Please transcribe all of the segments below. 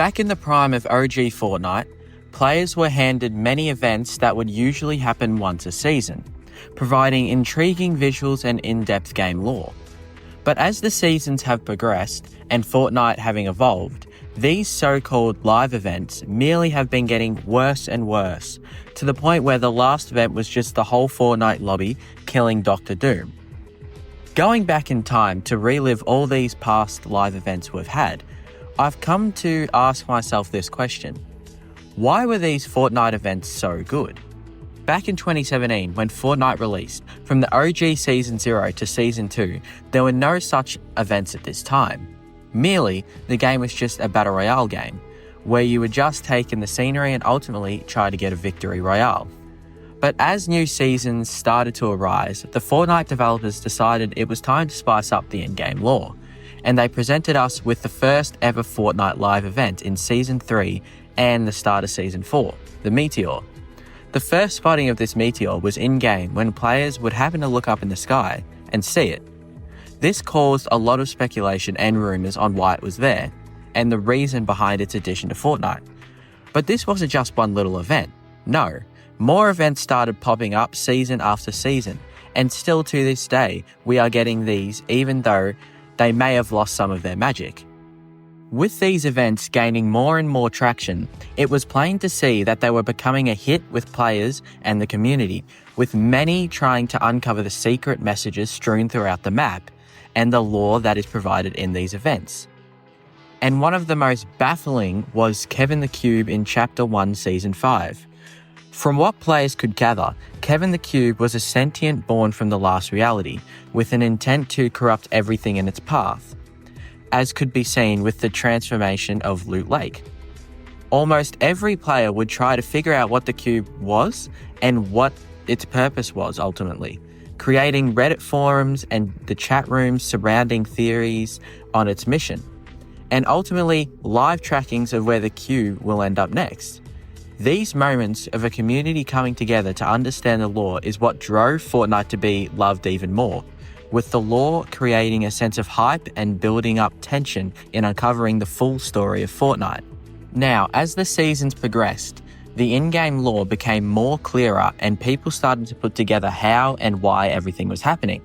Back in the prime of OG Fortnite, players were handed many events that would usually happen once a season, providing intriguing visuals and in-depth game lore. But as the seasons have progressed and Fortnite having evolved, these so-called live events merely have been getting worse and worse, to the point where the last event was just the whole Fortnite lobby killing Dr. Doom. Going back in time to relive all these past live events we've had, I've come to ask myself this question: why were these Fortnite events so good? Back in 2017, when Fortnite released, from the OG Season 0 to Season 2, there were no such events at this time. Merely, the game was just a battle royale game, where you would just take in the scenery and ultimately try to get a victory royale. But as new seasons started to arise, the Fortnite developers decided it was time to spice up the in-game lore, and they presented us with the first ever Fortnite live event in Season 3 and the start of Season 4, the Meteor. The first spotting of this meteor was in-game when players would happen to look up in the sky and see it. This caused a lot of speculation and rumours on why it was there, and the reason behind its addition to Fortnite. But this wasn't just one little event. No, more events started popping up season after season, and still to this day, we are getting these even though they may have lost some of their magic. With these events gaining more and more traction, it was plain to see that they were becoming a hit with players and the community, with many trying to uncover the secret messages strewn throughout the map and the lore that is provided in these events. And one of the most baffling was Kevin the Cube in Chapter 1 Season 5. From what players could gather, Kevin the Cube was a sentient born from the last reality, with an intent to corrupt everything in its path, as could be seen with the transformation of Loot Lake. Almost every player would try to figure out what the cube was and what its purpose was ultimately, creating Reddit forums and the chat rooms surrounding theories on its mission, and ultimately live trackings of where the cube will end up next. These moments of a community coming together to understand the lore is what drove Fortnite to be loved even more, with the lore creating a sense of hype and building up tension in uncovering the full story of Fortnite. Now, as the seasons progressed, the in-game lore became more clearer and people started to put together how and why everything was happening.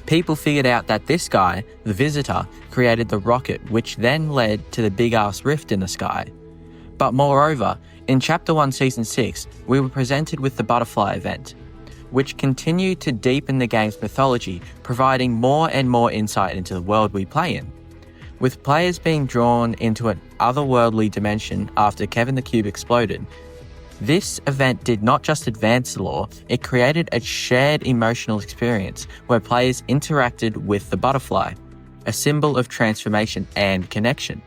People figured out that this guy, the Visitor, created the rocket, which then led to the big-ass rift in the sky. But moreover, in Chapter 1 Season 6, we were presented with the Butterfly event, which continued to deepen the game's mythology, providing more and more insight into the world we play in. With players being drawn into an otherworldly dimension after Kevin the Cube exploded, this event did not just advance the lore, it created a shared emotional experience where players interacted with the butterfly, a symbol of transformation and connection.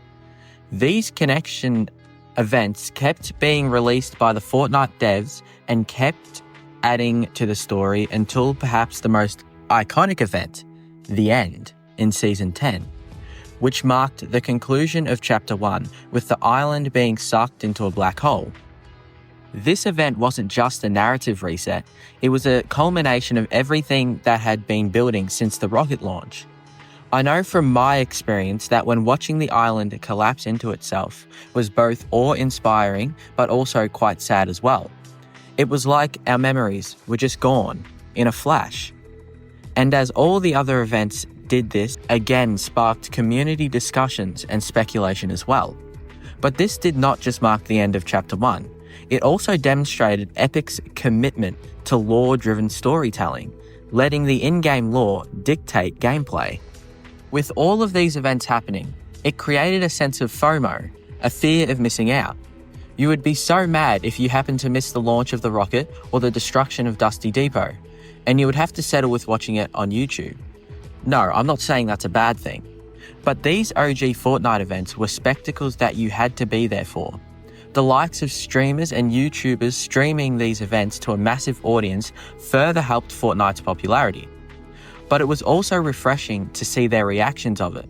These connection events kept being released by the Fortnite devs and kept adding to the story until perhaps the most iconic event, the end, in Season 10, which marked the conclusion of Chapter 1 with the island being sucked into a black hole. This event wasn't just a narrative reset, it was a culmination of everything that had been building since the rocket launch. I know from my experience that when watching the island collapse into itself was both awe-inspiring but also quite sad as well. It was like our memories were just gone in a flash. And as all the other events did, this again sparked community discussions and speculation as well. But this did not just mark the end of Chapter 1. It also demonstrated Epic's commitment to lore-driven storytelling, letting the in-game lore dictate gameplay. With all of these events happening, it created a sense of FOMO, a fear of missing out. You would be so mad if you happened to miss the launch of the rocket or the destruction of Dusty Depot, and you would have to settle with watching it on YouTube. No, I'm not saying that's a bad thing, but these OG Fortnite events were spectacles that you had to be there for. The likes of streamers and YouTubers streaming these events to a massive audience further helped Fortnite's popularity. But it was also refreshing to see their reactions of it,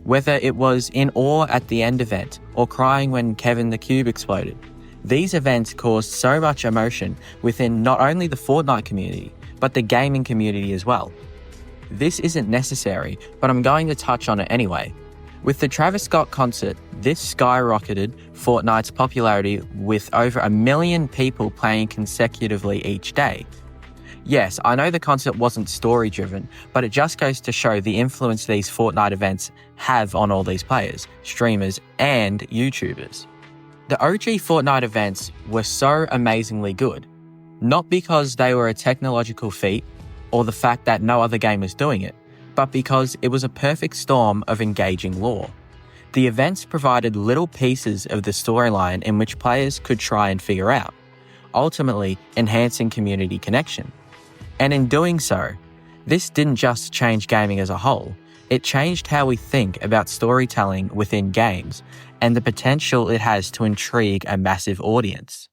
whether it was in awe at the end event or crying when Kevin the Cube exploded. These events caused so much emotion within not only the Fortnite community, but the gaming community as well. This isn't necessary, but I'm going to touch on it anyway. With the Travis Scott concert, this skyrocketed Fortnite's popularity with over 1 million people playing consecutively each day. Yes, I know the concert wasn't story-driven, but it just goes to show the influence these Fortnite events have on all these players, streamers, and YouTubers. The OG Fortnite events were so amazingly good, not because they were a technological feat or the fact that no other game was doing it, but because it was a perfect storm of engaging lore. The events provided little pieces of the storyline in which players could try and figure out, ultimately enhancing community connection. And in doing so, this didn't just change gaming as a whole, it changed how we think about storytelling within games and the potential it has to intrigue a massive audience.